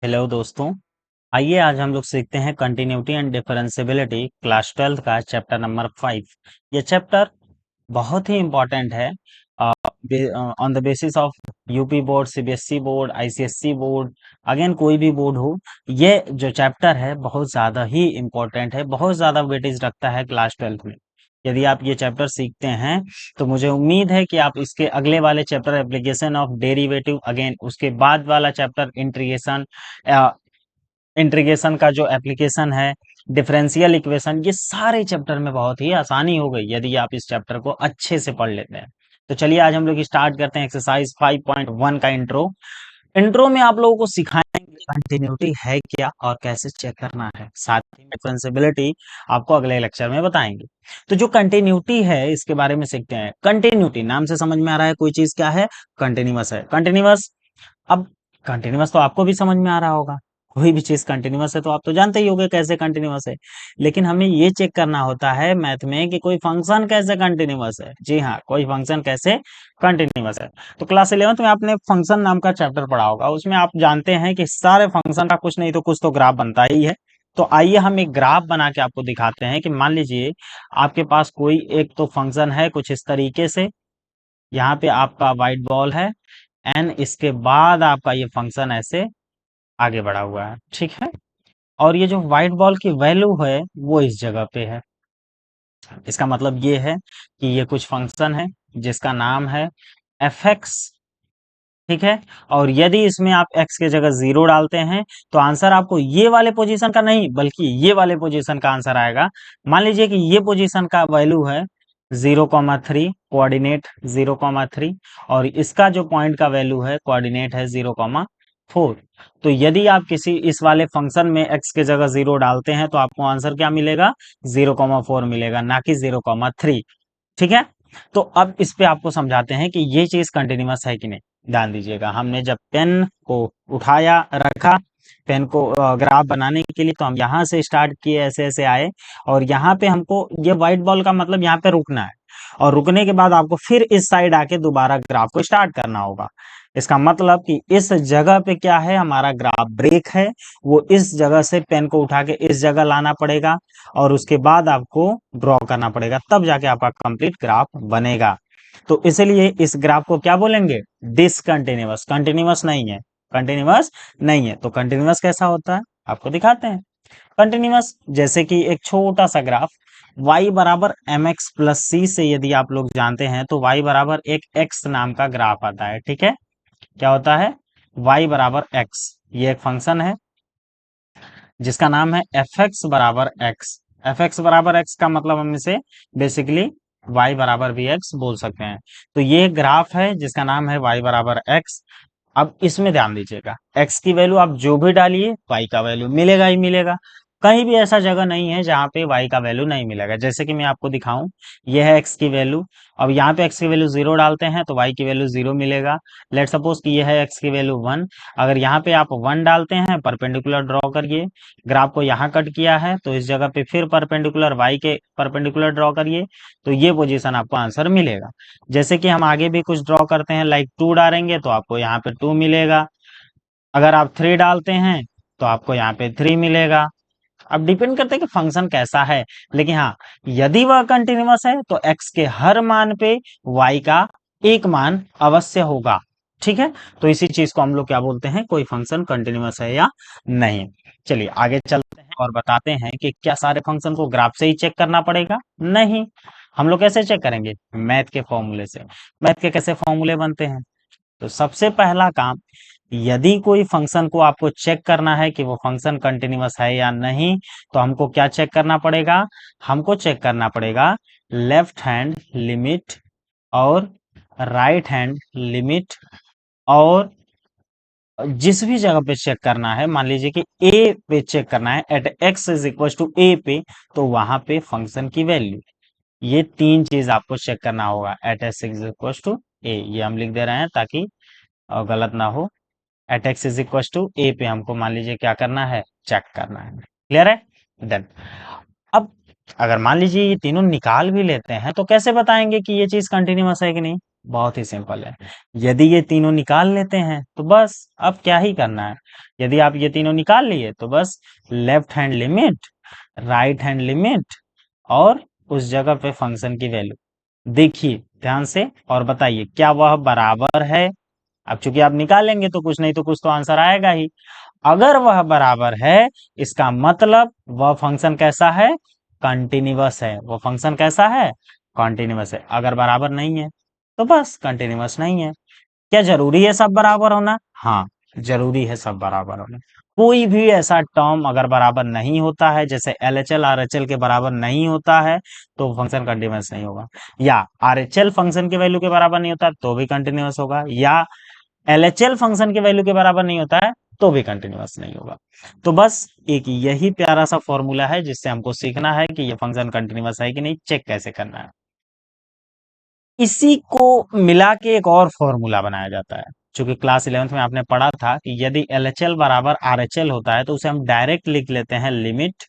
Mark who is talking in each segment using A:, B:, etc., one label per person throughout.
A: Hello दोस्तों। आइए आज हम लोग सीखते हैं कंटिन्यूटी एंड डिफरेंशियबिलिटी क्लास 12 का चैप्टर नंबर 5। ये चैप्टर बहुत ही इम्पोर्टेंट है on the basis of UP board, CBSE board, ICSE board, again कोई भी बोर्ड हो। ये जो चैप्टर है बहुत ज़्यादा ही इम्पोर्टेंट है, बहुत ज़्यादा वेटेज रखता है क्लास 12 में। यदि आप ये चैप्टर सीखते हैं तो मुझे उम्मीद है कि आप इसके अगले वाले chapter application of derivative, again उसके बाद वाला चैप्टर इंटीग्रेशन, इंटीग्रेशन का जो एप्लीकेशन है, डिफरेंशियल इक्वेशन, ये सारे चैप्टर में बहुत ही आसानी हो गई यदि आप इस चैप्टर को अच्छे से पढ़ लेते हैं। तो चलिए आज हम लोग स्टार्ट करते हैं एक्सरसाइज 5.1 का इंट्रो। इंट्रो में आप लोगों को सिखाएंगे कंटिन्यूटी है क्या और कैसे चेक करना है, साथ ही डिफरेंशियबिलिटी आपको अगले लेक्चर में बताएंगे। तो जो कंटिन्यूटी है इसके बारे में सीखते हैं। कंटिन्यूटी नाम से समझ में आ रहा है कोई चीज क्या है, कंटिन्यूअस है। कंटिन्यूअस, अब कंटिन्यूअस तो आपको भी समझ में आ रहा होगा, कोई भी चीज कंटिन्यूअस है तो आप तो जानते ही होंगे कैसे कंटिन्यूअस है। लेकिन हमें ये चेक करना होता है मैथ में कि कोई फंक्शन कैसे कंटिन्यूअस है। जी हाँ, कोई फंक्शन कैसे कंटिन्यूअस है। तो क्लास 11th में आपने फंक्शन नाम का चैप्टर पढ़ा होगा, उसमें आप जानते हैं कि सारे फंक्शन का कुछ नहीं तो कुछ तो ग्राफ बनता ही है। तो आइए हम एक ग्राफ बना के आपको दिखाते हैं कि मान लीजिए आपके पास कोई एक तो फंक्शन है कुछ इस तरीके से। यहाँ पे आपका व्हाइट बॉल है एन, इसके बाद आपका ये फंक्शन ऐसे आगे बढ़ा हुआ है, ठीक है। और ये जो व्हाइट बॉल की वैल्यू है वो इस जगह पे है। इसका मतलब ये है कि ये कुछ फंक्शन है जिसका नाम है एफ एक्स, ठीक है। और यदि इसमें आप x के जगह 0 डालते हैं तो आंसर आपको ये वाले पोजीशन का नहीं बल्कि ये वाले पोजीशन का आंसर आएगा। मान लीजिए कि ये पोजीशन का वैल्यू है 0,3, कोऑर्डिनेट 0,3, और इसका जो पॉइंट का वैल्यू है कोऑर्डिनेट है 0,4। तो यदि आप किसी इस वाले फंक्शन में x के जगह 0 डालते हैं तो आपको आंसर क्या मिलेगा, 0,4 मिलेगा, ना कि 0,3, ठीक है। तो अब इस पे आपको समझाते हैं कि ये चीज कंटिन्यूअस है कि नहीं। ध्यान दीजिएगा, हमने जब पेन को उठाया रखा, पेन को ग्राफ बनाने के लिए, तो हम यहाँ से स्टार्ट किए, ऐसे ऐसे आए, और यहाँ पे हमको ये व्हाइट बॉल का मतलब यहाँ पे रुकना है, और रुकने के बाद आपको फिर इस साइड आके दोबारा ग्राफ को स्टार्ट करना होगा। इसका मतलब कि इस जगह पे क्या है, हमारा ग्राफ ब्रेक है, वो इस जगह से पेन को उठा के इस जगह लाना पड़ेगा, और उसके बाद आपको ड्रॉ करना पड़ेगा, तब जाके आपका कंप्लीट ग्राफ बनेगा। तो इसलिए इस ग्राफ को क्या बोलेंगे, डिसकंटिन्यूअस, कंटिन्यूअस नहीं है, कंटिन्यूअस नहीं है। तो कंटिन्यूअस कैसा होता है आपको दिखाते हैं। कंटिन्यूअस जैसे कि एक छोटा सा ग्राफ y बराबर एम एक्स प्लस सी से यदि आप लोग जानते हैं तो y बराबर एक x नाम का ग्राफ आता है, ठीक है। क्या होता है, y बराबर x, ये एक फंक्शन है जिसका नाम है एफ एक्स बराबर एक्स। एफ एक्स बराबर एक्स का मतलब हम इसे बेसिकली y बराबर भी x बोल सकते हैं। तो ये ग्राफ है जिसका नाम है y बराबर x। अब इसमें ध्यान दीजिएगा, x की वैल्यू आप जो भी डालिए y का वैल्यू मिलेगा ही मिलेगा। कहीं भी ऐसा जगह नहीं है जहां पे y का वैल्यू नहीं मिलेगा। जैसे कि मैं आपको दिखाऊं, ये है x की वैल्यू। अब यहाँ पे x की वैल्यू 0 डालते हैं तो y की वैल्यू 0 मिलेगा। लेट सपोज कि ये है x की वैल्यू 1। अगर यहाँ पे आप 1 डालते हैं, परपेंडिकुलर ड्रॉ करिए, ग्राफ को यहाँ कट किया है तो इस जगह पे फिर परपेंडिकुलर y के परपेंडिकुलर ड्रॉ करिए, तो ये पोजीशन आपको आंसर मिलेगा। जैसे कि हम आगे भी कुछ ड्रॉ करते हैं, लाइक 2 डालेंगे तो आपको यहाँ पे 2 मिलेगा। अगर आप 3 डालते हैं तो आपको यहाँ पे 3 मिलेगा। अब डिपेंड करता है कि फंक्शन कैसा है, लेकिन हाँ, यदि वह कंटिन्यूअस है तो x के हर मान पे y का एक मान अवश्य होगा, ठीक है। तो इसी चीज को हम लोग क्या बोलते हैं, कोई फंक्शन कंटिन्यूअस है या नहीं। चलिए आगे चलते हैं और बताते हैं कि क्या सारे फंक्शन को ग्राफ से ही चेक करना पड़ेगा, नहीं। हम लोग कैसे चेक करेंगे, मैथ के फॉर्मूले से। मैथ के कैसे फॉर्मूले बनते हैं, तो सबसे पहला काम, यदि कोई फंक्शन को आपको चेक करना है कि वो फंक्शन कंटिन्यूअस है या नहीं, तो हमको क्या चेक करना पड़ेगा, हमको चेक करना पड़ेगा लेफ्ट हैंड लिमिट और राइट हैंड लिमिट। और जिस भी जगह पे चेक करना है, मान लीजिए कि ए पे चेक करना है, at x is equal to a पे, तो वहां पे फंक्शन की वैल्यू, ये तीन चीज आपको चेक करना होगा। At x is equal to a, ये हम लिख दे रहे हैं ताकि गलत ना हो। At x is equal to a पे हमको मान लीजिए क्या करना है, चेक करना है। क्लियर है। देन अब अगर मान लीजिए ये तीनों निकाल भी लेते हैं तो कैसे बताएंगे कि ये चीज कंटिन्यूअस है कि नहीं। बहुत ही सिंपल है। यदि ये तीनों निकाल लेते हैं तो बस अब क्या ही करना है। यदि आप ये तीनों निकाल लिए तो बस left hand limit, right hand limit और उस जगह पे फंक्शन की वैल्यू देखिए ध्यान से और बताइए क्या वह बराबर है। अब चूंकि आप निकालेंगे तो कुछ नहीं तो कुछ तो आंसर आएगा ही। अगर वह बराबर है इसका मतलब वह फंक्शन कैसा है, कंटिन्यूअस है। वो फंक्शन कैसा है, कंटिन्यूअस है। अगर बराबर नहीं है तो बस कंटिन्यूअस नहीं है। क्या जरूरी है सब बराबर होना? हाँ, जरूरी है सब बराबर होना। कोई भी ऐसा टर्म अगर बराबर नहीं होता है, जैसे LHL RHL के बराबर नहीं होता है तो फंक्शन कंटिन्यूअस नहीं होगा, या RHL फंक्शन के वैल्यू के बराबर नहीं होता तो भी कंटिन्यूअस होगा, या LHL फंक्शन के वैल्यू के बराबर नहीं होता है तो भी कंटिन्यूअस नहीं होगा। तो बस एक यही प्यारा सा फॉर्मूला है जिससे हमको सीखना है कि ये फंक्शन कंटिन्यूअस है कि नहीं, चेक कैसे करना है। इसी को मिला के एक और फॉर्मूला बनाया जाता है। चूंकि क्लास 11th में आपने पढ़ा था कि यदि LHL बराबर RHL होता है तो उसे हम डायरेक्ट लिख लेते हैं लिमिट,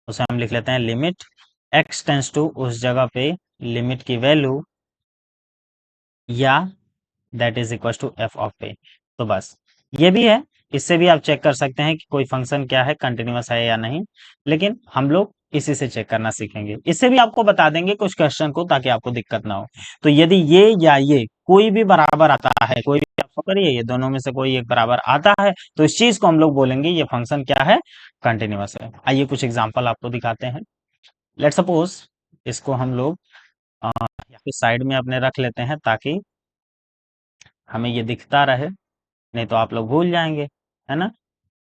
A: उसे हम लिख लेते हैं लिमिट x टेंस टू उस जगह पे लिमिट की वैल्यू या that is equal to F of पे। तो बस ये भी है, इससे भी आप चेक कर सकते हैं कि कोई फंक्शन क्या है, कंटिन्यूअस है या नहीं। लेकिन हम लोग इसी से चेक करना सीखेंगे। इससे भी आपको बता देंगे कुछ क्वेश्चन को ताकि आपको दिक्कत ना हो। तो यदि ये या ये कोई भी बराबर आता है, कोई भी आप पकड़िए, ये दोनों में से कोई एक बराबर आता है तो इस चीज को हम लोग बोलेंगे ये फंक्शन क्या है, कंटिन्यूअस है। आइए कुछ एग्जाम्पल आपको दिखाते हैं। लेट सपोज इसको हम लोग यहाँ पे साइड में अपने रख लेते हैं ताकि हमें ये दिखता रहे, नहीं तो आप लोग भूल जाएंगे, है ना।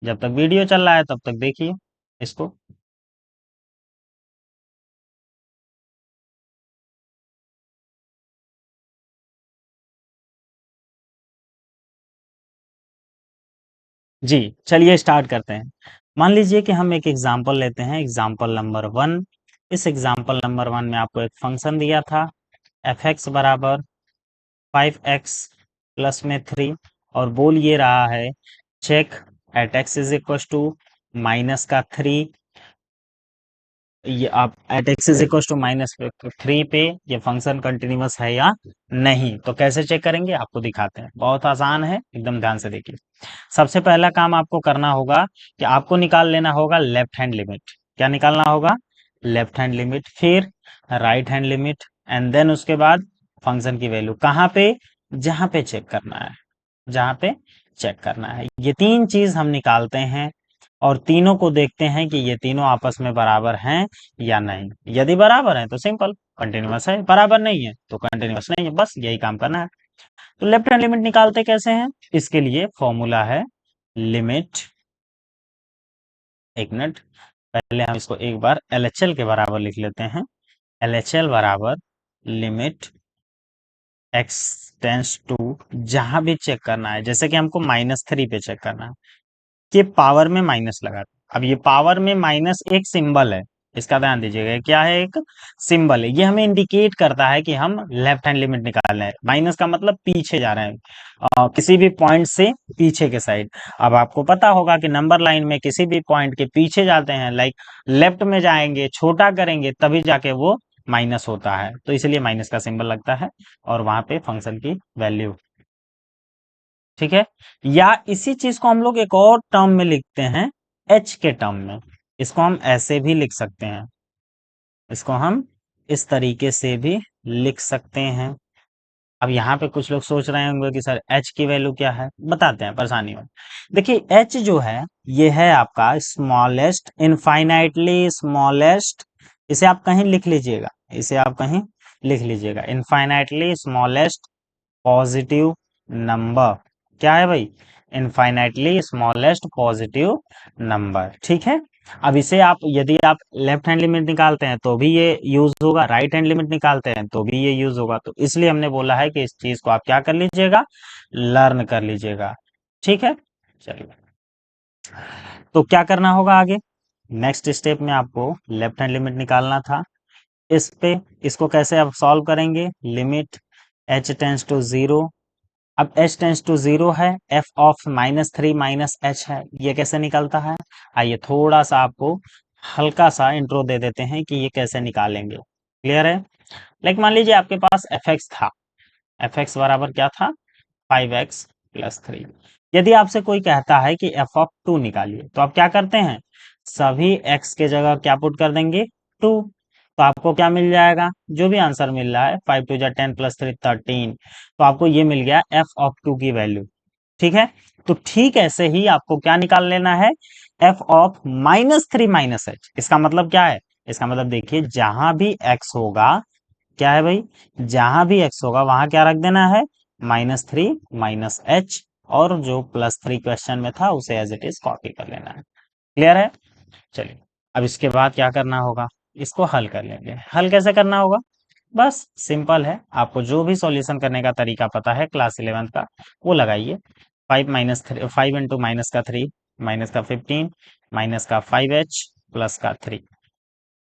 A: जब तक वीडियो चल रहा है तब तक देखिए इसको। जी, चलिए स्टार्ट करते हैं। मान लीजिए कि हम एक एग्जांपल लेते हैं, एग्जांपल नंबर 1। इस एग्जांपल नंबर 1 में आपको एक फंक्शन दिया था एफ एक्स बराबर 5x प्लस में 3, और बोल ये रहा है check at x is equal to minus का 3, ये आप at x is equal to minus 3 पे ये फंक्शन कंटिन्यूअस है या नहीं। तो कैसे चेक करेंगे आपको दिखाते हैं, बहुत आसान है, एकदम ध्यान से देखिए। सबसे पहला काम आपको करना होगा कि आपको निकाल लेना होगा लेफ्ट हैंड लिमिट। क्या निकालना होगा? लेफ्ट हैंड लिमिट, फिर right hand limit, and then उसके बाद फंक्शन की वैल्यू कहाँ पे, जहां पे चेक करना है, जहां पे चेक करना है। ये तीन चीज हम निकालते हैं और तीनों को देखते हैं कि ये तीनों आपस में बराबर हैं या नहीं। यदि बराबर है तो सिंपल कंटिन्यूअस है, बराबर नहीं है तो कंटिन्यूअस नहीं है, बस यही काम करना है। तो लेफ्ट हैंड लिमिट निकालते कैसे हैं, इसके लिए फॉर्मूला है लिमिट, एक मिनट, पहले हम इसको एक बार LHL के बराबर लिख लेते हैं। LHL बराबर लिमिट x टेंस टू, जहां भी चेक करना है, जैसे कि हमको -3 पे चेक करना है, ये पावर में माइनस लगा। अब ये पावर में माइनस एक सिंबल है, इसका ध्यान दीजिएगा, क्या है, एक सिंबल है। ये हमें इंडिकेट करता है कि हम लेफ्ट हैंड लिमिट निकाल रहे हैं। माइनस का मतलब पीछे जा रहे हैं, किसी भी पॉइंट से पीछे के साइड। अब आपको पता होगा कि नंबर लाइन में किसी भी पॉइंट के पीछे जाते हैं, लाइक लेफ्ट में जाएंगे, छोटा करेंगे तभी जाके वो माइनस होता है, तो इसलिए माइनस का सिंबल लगता है और वहां पे फंक्शन की वैल्यू, ठीक है। या इसी चीज को हम लोग एक और टर्म में लिखते हैं, एच के टर्म में। इसको हम ऐसे भी लिख सकते हैं, इसको हम इस तरीके से भी लिख सकते हैं। अब यहाँ पे कुछ लोग सोच रहे होंगे कि सर एच की वैल्यू क्या है, बताते हैं, परेशानी हो। देखिए एच जो है ये है आपका स्मॉलेस्ट, इनफाइनाइटली स्मॉलेस्ट। इसे आप कहीं लिख लीजिएगा, इसे आप कहीं लिख लीजिएगा, इनफाइनाइटली स्मॉलेस्ट पॉजिटिव नंबर। क्या है भाई? इनफाइनाइटली स्मॉलेस्ट पॉजिटिव नंबर, ठीक है। अब इसे आप यदि आप लेफ्ट हैंड लिमिट निकालते हैं तो भी ये यूज होगा, राइट हैंड लिमिट निकालते हैं तो भी ये यूज होगा। तो इसलिए हमने बोला है कि इस चीज को आप क्या कर लीजिएगा, लर्न कर लीजिएगा, ठीक है। चलिए, तो क्या करना होगा आगे, नेक्स्ट स्टेप में आपको लेफ्ट हैंड लिमिट निकालना था। इस पे इसको कैसे आप सॉल्व करेंगे, लिमिट h टेंस टू 0। अब h टेंस टू 0 है, f ऑफ -3 माइनस h है, ये कैसे निकलता है। आइए थोड़ा सा आपको हल्का सा इंट्रो दे देते हैं कि ये कैसे निकालेंगे, क्लियर है। लाइक मान लीजिए आपके पास एफ एक्स था, एफ एक्स बराबर क्या था, 5x+3। यदि आपसे कोई कहता है कि एफ ऑफ 2 निकालिए, तो आप क्या करते हैं, सभी x के जगह क्या पुट कर देंगे, 2। तो आपको क्या मिल जाएगा, जो भी आंसर मिल रहा है, 5 2 10 + 3 13, तो आपको ये मिल गया एफ ऑफ 2 की वैल्यू। ठीक है, तो ठीक ऐसे ही आपको क्या निकाल लेना है, एफ ऑफ -3 - h। इसका मतलब क्या है, इसका मतलब देखिए जहां भी x होगा, क्या है भाई, जहां भी x होगा वहां क्या रख देना है, -3 - h, और जो +3 क्वेश्चन में था उसे एज इट इज कॉपी कर लेना है। क्लियर है। चलिए, अब इसके बाद क्या करना होगा, इसको हल कर लेंगे। हल कैसे करना होगा, बस सिंपल है, आपको जो भी सॉल्यूशन करने का तरीका पता है क्लास 11th का, वो लगाइए। 5 इंटू -3 -15 -5h +3।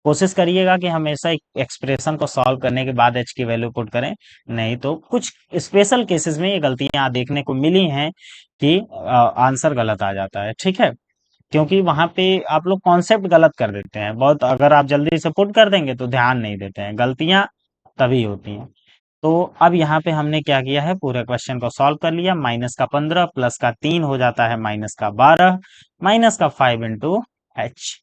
A: कोशिश करिएगा कि हमेशा एक्सप्रेशन को सॉल्व करने के बाद एच की वैल्यू पुट करें, नहीं तो कुछ स्पेशल केसेस में ये गलतियां देखने को मिली हैं कि आंसर गलत आ जाता है। ठीक है, क्योंकि वहां पे आप लोग कॉन्सेप्ट गलत कर देते हैं बहुत, अगर आप जल्दी से पुट कर देंगे तो ध्यान नहीं देते हैं, गलतियां तभी होती हैं। तो अब यहाँ पे हमने क्या किया है, पूरे क्वेश्चन को सॉल्व कर लिया। -15 +3 हो जाता है -12 -5 इंटू एच।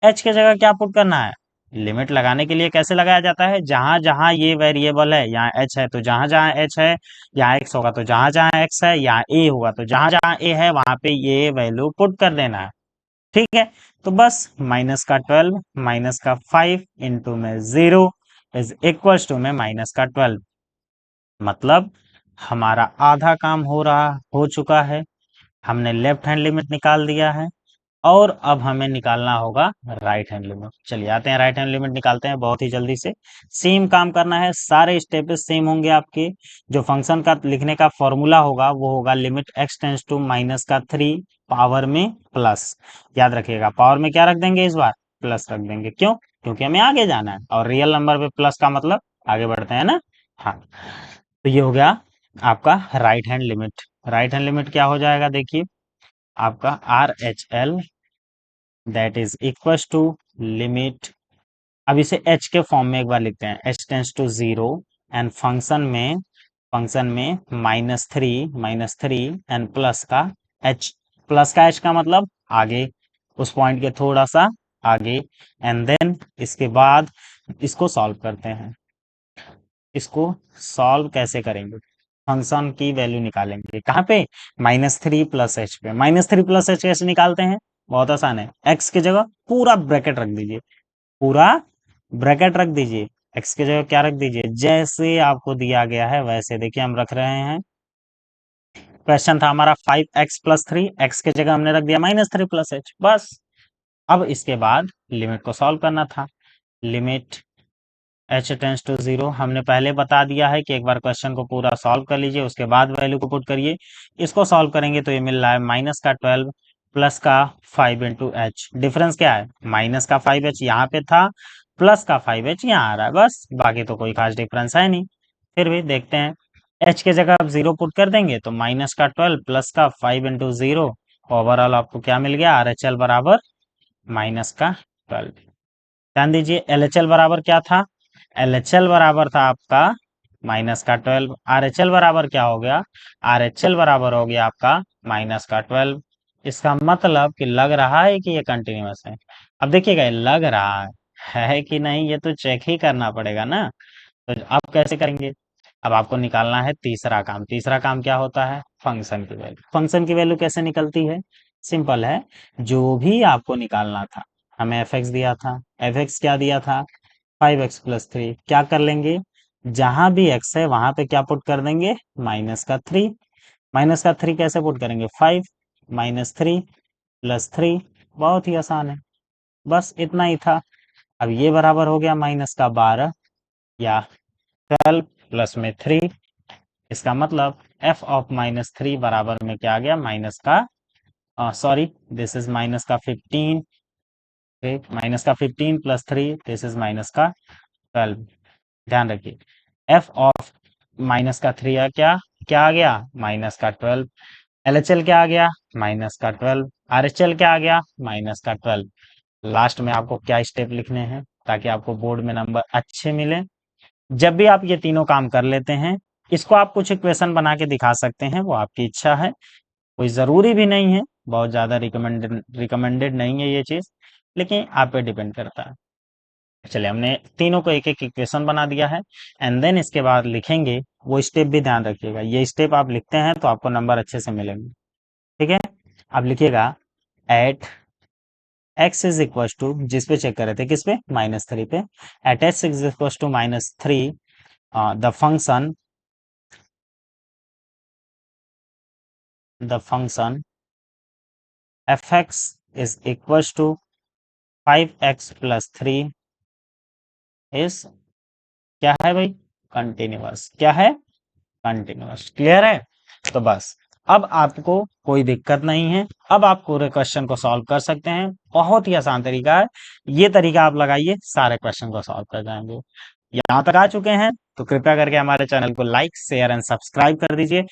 A: एच के जगह क्या पुट करना है, लिमिट लगाने के लिए कैसे लगाया जाता है, जहां जहां ये वेरिएबल है यहाँ एच है, तो जहां जहां एच है यहाँ एक्स होगा, तो जहां जहां एक्स है यहाँ ए होगा, तो जहां जहां ए है वहां पे ये वैल्यू पुट कर देना है। ठीक है, तो बस -12 -5 इंटू में 0 इज इक्वल्स टू में -12। मतलब हमारा आधा काम हो चुका है, हमने लेफ्ट हैंड लिमिट निकाल दिया है, और अब हमें निकालना होगा राइट हैंड लिमिट। चलिए आते हैं राइट हैंड लिमिट निकालते हैं बहुत ही जल्दी से। सेम काम करना है, सारे स्टेप सेम होंगे आपके। जो फंक्शन का लिखने का फॉर्मूला होगा वो होगा limit x tends to -3 power में प्लस। याद रखिएगा पावर में क्या रख देंगे, इस बार प्लस रख देंगे, क्यों, क्योंकि हमें आगे जाना है, और रियल नंबर पे प्लस का मतलब आगे बढ़ते हैं ना। हाँ, तो ये हो गया आपका right hand limit. Right hand limit क्या हो जाएगा, देखिए आपका R H L that is equal to limit, अब इसे h के फॉर्म में एक बार लिखते हैं, h tends to 0 and function में -3 एंड प्लस का h का मतलब आगे, उस पॉइंट के थोड़ा सा आगे, एंड देन इसके बाद इसको सॉल्व करते हैं। इसको सॉल्व कैसे करेंगे, फंक्शन की वैल्यू निकालेंगे कहाँ पे, -3 + h पे। -3 + h कैसे निकालते हैं, बहुत आसान है, x की जगह पूरा ब्रैकेट रख दीजिए, पूरा ब्रैकेट रख दीजिए, x की जगह क्या रख दीजिए, जैसे आपको दिया गया है वैसे देखिए हम रख रहे हैं। क्वेश्चन था हमारा 5x+3, x की जगह हमने रख दिया -3 + h, बस। अब इसके बाद लिमिट को सॉल्व करना था। लिमिट h टेंस टू 0 हमने पहले बता दिया है कि एक बार क्वेश्चन को पूरा सॉल्व कर लीजिए, उसके बाद वैल्यू को पुट करिए। इसको सॉल्व करेंगे तो ये मिल रहा है -12 +5 इंटू एच। डिफरेंस क्या है, -5h यहाँ पे था, +5h यहाँ आ रहा है, बस बाकी तो कोई खास डिफरेंस है नहीं। फिर भी देखते हैं, h के जगह आप 0 पुट कर देंगे तो -12 +5 इंटू 0, ओवरऑल आपको क्या मिल गया, RHL बराबर -12। ध्यान दीजिए LHL बराबर क्या था, LHL बराबर था आपका -12, RHL बराबर क्या हो गया, RHL बराबर हो गया आपका -12। इसका मतलब कि लग रहा है कि ये कंटिन्यूअस है। अब देखिएगा ये लग रहा है कि नहीं, ये तो चेक ही करना पड़ेगा ना। तो आप कैसे करेंगे, अब आपको निकालना है तीसरा काम। तीसरा काम क्या होता है, फंक्शन की वैल्यू। फंक्शन की वैल्यू कैसे निकलती है, सिंपल है, जो भी आपको निकालना था, हमें एफ एक्स दिया था, एफ एक्स क्या दिया था, 5x+3, क्या कर लेंगे, जहां भी x है वहां पे क्या पुट कर देंगे, -3। -3 कैसे पुट करेंगे, 5 -3 +3, बहुत ही आसान है, बस इतना ही था। अब ये बराबर हो गया -12 या 12 प्लस में 3, इसका मतलब f ऑफ -3 बराबर में क्या आ गया, माइनस का sorry this is -15, -15 +3 this is -12। ध्यान रखिए f ऑफ -3 क्या क्या आ गया, -12। LHL क्या आ गया, -12। RHL क्या आ गया, -12। लास्ट में आपको क्या स्टेप लिखने हैं ताकि आपको बोर्ड में नंबर अच्छे मिले, जब भी आप ये तीनों काम कर लेते हैं, इसको आप कुछ इक्वेशन बना के दिखा सकते हैं, वो आपकी इच्छा है, कोई ज़रूरी भी नहीं है, बहुत ज़्यादा रिकमेंडेड नहीं है ये चीज़, लेकिन आप पे डिपेंड करता है। चलिए, हमने तीनों को एक-एक इक्वेशन बना दिया है एंड देन इसके बाद लिखेंगे, वो स्टेप भी ध्यान रखिएगा, ये स्टेप आप लिखते हैं तो आपको नंबर अच्छे से मिलेंगे, ठीक है? अब लिखिएगा at x is equal to, जिस पे चेक कर रहे थे, किस पे, -3 पे, at x is equal to -3 the function fx is equal to 5x plus 3 is क्या है भाई, कंटिन्यूअस, क्या है, कंटिन्यूअस। क्लियर है? तो बस अब आपको कोई दिक्कत नहीं है, अब आप पूरे क्वेश्चन को सॉल्व कर सकते हैं, बहुत ही आसान तरीका है, ये तरीका आप लगाइए, सारे क्वेश्चन को सॉल्व कर जाएंगे। यहाँ तक आ चुके हैं तो कृपया करके हमारे चैनल को लाइक शेयर एंड सब्सक्राइब कर दीजिए।